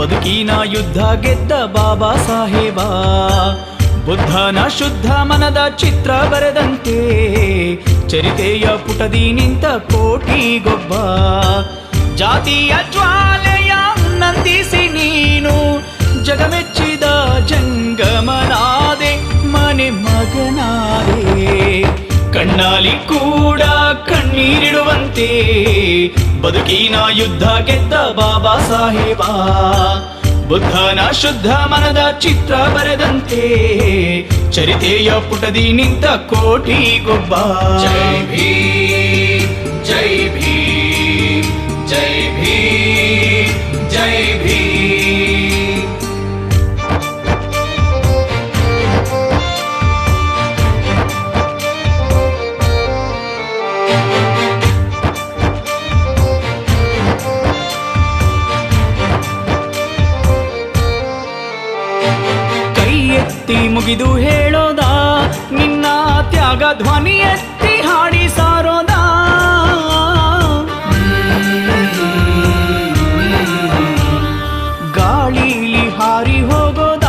ಬದುಕಿನ ಯುದ್ಧ ಗೆದ್ದ ಬಾಬಾ ಸಾಹೇಬ. ಬುದ್ಧನ ಶುದ್ಧ ಮನದ ಚಿತ್ರ ಬರೆದಂತೆ ಚರಿತೆಯ ಪುಟದಿ ನಿಂತ ಕೋಟಿಗೊಬ್ಬ. ಜಾತಿಯ ಜ್ವಾಲೆಯ ನಂದಿಸಿ ನೀನು ಜಗಮೆಚ್ಚಿದ ಜಂಗಮನಾದೆ, ಮನೆ ಮಗನಾದೆ. ಕಣ್ಣಾಲಿ ಕೂಡ ಕಣ್ಣೀರಿಡುವಂತೆ ಬದುಕಿನ ಯುದ್ಧ ಗೆದ್ದ ಬಾಬಾ ಸಾಹೇಬ. ಬುದ್ಧನ ಶುದ್ಧ ಮನದ ಚಿತ್ರ ಬರೆದಂತೆ ಚರಿತೆಯ ಪುಟದಿ ನಿಂತ ಕೋಟಿಗೊಬ್ಬ. ಜೈ ಭೀಮ್, ಜೈ ಭೀಮ್, ಜೈ ಭೀಮ್, ಜೈ ಭೀಮ್. ಎತ್ತಿ ಮುಗಿದು ಹೇಳೋದ, ನಿನ್ನ ತ್ಯಾಗ ಧ್ವನಿ ಎತ್ತಿ ಹಾಡಿ ಸಾರೋದ. ಗಾಳಿಲಿ ಹಾರಿ ಹೋಗೋದ,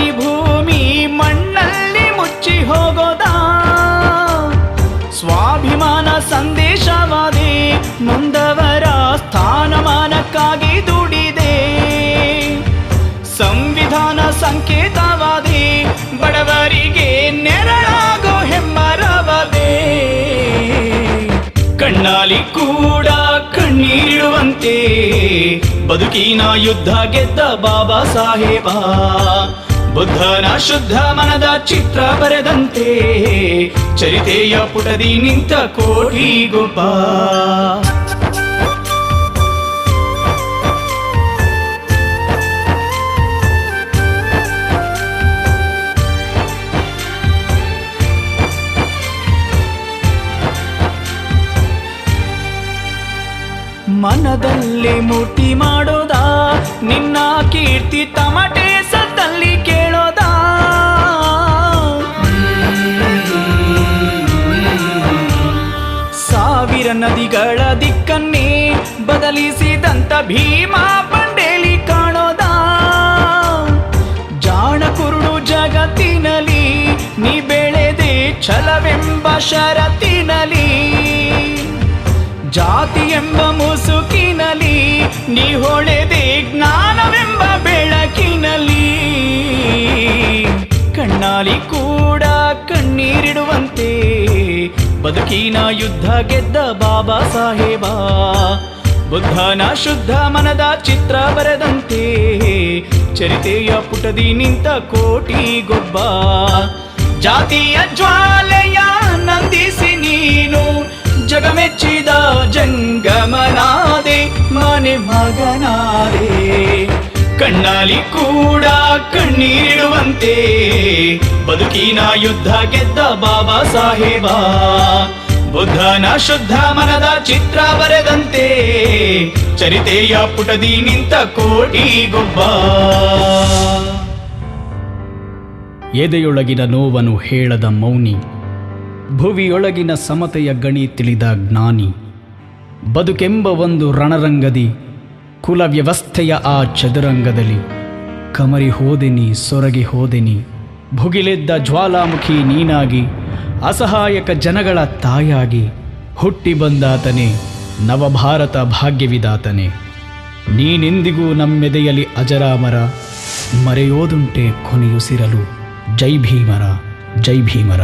ಈ ಭೂಮಿ ಮಣ್ಣಲ್ಲಿ ಮುಚ್ಚಿ ಹೋಗೋದ. ಸ್ವಾಭಿಮಾನ ಸಂದೇಶವಾದೆ, ನೊಂದವರ ಸ್ಥಾನಮಾನಕ್ಕಾಗಿ ದುಡಿದೆ. ಸಂವಿಧಾನ ಸಂಕೇತವಾದೆ, ಬಡವರಿಗೆ ನೆರಳಾಗೋ ಹೆಮ್ಮರವಾದೆ. ಕಣ್ಣಾಲಿ ಕೂಡ ಕಣ್ಣೀರಿಡುವಂತೆ ಬದುಕಿನ ಯುದ್ಧ ಗೆದ್ದ ಬಾಬಾ ಸಾಹೇಬ. ಬುದ್ಧನ ಶುದ್ಧ ಮನದ ಚಿತ್ರ ಬರೆದಂತೆ ಚರಿತೆಯ ಪುಟದಿ ನಿಂತ ಕೋಟಿಗೊಬ್ಬ. ಮನದಲ್ಲಿ ಮೂರ್ತಿ ಮಾಡೋದ, ನಿನ್ನ ಕೀರ್ತಿ ತಮಟೆ ಸತ್ತಲ್ಲಿ ಕೇಳೋದ. ಸಾವಿರ ನದಿಗಳ ದಿಕ್ಕನ್ನೇ ಬದಲಿಸಿದಂತ ಭೀಮ ಬಂಡೇಲಿ ಕಾಣೋದ. ಜಾಣ ಕುರುಡು ಜಗತ್ತಿನಲ್ಲಿ ನೀ ಬೆಳೆದೆ ಛಲವೆಂಬ ಷರತ್ತಿನಲ್ಲಿ. ಜಾತಿ ಎಂಬ ಮುಸುಕಿನಲ್ಲಿ ನೀ ಹೊಳೆದೆ ಜ್ಞಾನವೆಂಬ ಬೆಳಕಿನಲ್ಲಿ. ಕಣ್ಣಾಲಿ ಕೂಡ ಕಣ್ಣೀರಿಡುವಂತೆ ಬದುಕಿನ ಯುದ್ಧ ಗೆದ್ದ ಬಾಬಾ ಸಾಹೇಬ. ಬುದ್ಧನ ಶುದ್ಧ ಮನದ ಚಿತ್ರ ಬರೆದಂತೆ ಚರಿತೆಯ ಪುಟದಿ ನಿಂತ ಕೋಟಿಗೊಬ್ಬ. ಜಾತಿಯ ಜ್ವಾಲೆಯ ನಂದಿಸಿ ನೀನು ಜಗಮೆಚ್ಚಿದ ಜಂಗಮನಾದೆ, ಮನೆ ಮಗನಾದೆ. ಕಣ್ಣಾಲಿ ಕೂಡ ಕಣ್ಣೀರಿಡುವಂತೆ ಬದುಕಿನ ಯುದ್ಧ ಗೆದ್ದ ಬಾಬಾ ಸಾಹೇಬ. ಬುದ್ಧನ ಶುದ್ಧ ಮನದ ಚಿತ್ರ ಬರೆದಂತೆ ಚರಿತೆಯ ಪುಟದಿ ನಿಂತ ಕೋಟಿಗೊಬ್ಬ. ಎದೆಯೊಳಗಿನ ನೋವನ್ನು ಹೇಳದ ಮೌನಿ, ಭುವಿಯೊಳಗಿನ ಸಮತೆಯ ಗಣಿ ತಿಳಿದ ಜ್ಞಾನಿ. ಬದುಕೆಂಬ ಒಂದು ರಣರಂಗದಿ ಕುಲ ವ್ಯವಸ್ಥೆಯ ಆ ಚದುರಂಗದಲ್ಲಿ ಕಮರಿ ಹೋದೆನಿ, ಸೊರಗಿ ಹೋದೆನಿ. ಭುಗಿಲೆದ್ದ ಜ್ವಾಲಾಮುಖಿ ನೀನಾಗಿ, ಅಸಹಾಯಕ ಜನಗಳ ತಾಯಾಗಿ ಹುಟ್ಟಿ ಬಂದಾತನೇ ನವಭಾರತ ಭಾಗ್ಯವಿದಾತನೇ. ನೀನೆಂದಿಗೂ ನಮ್ಮೆದೆಯಲ್ಲಿ ಅಜರಾಮರ, ಮರೆಯೋದುಂಟೆ ಕೊನೆಯುಸಿರಲು. ಜೈ ಭೀಮರ, ಜೈ ಭೀಮರ.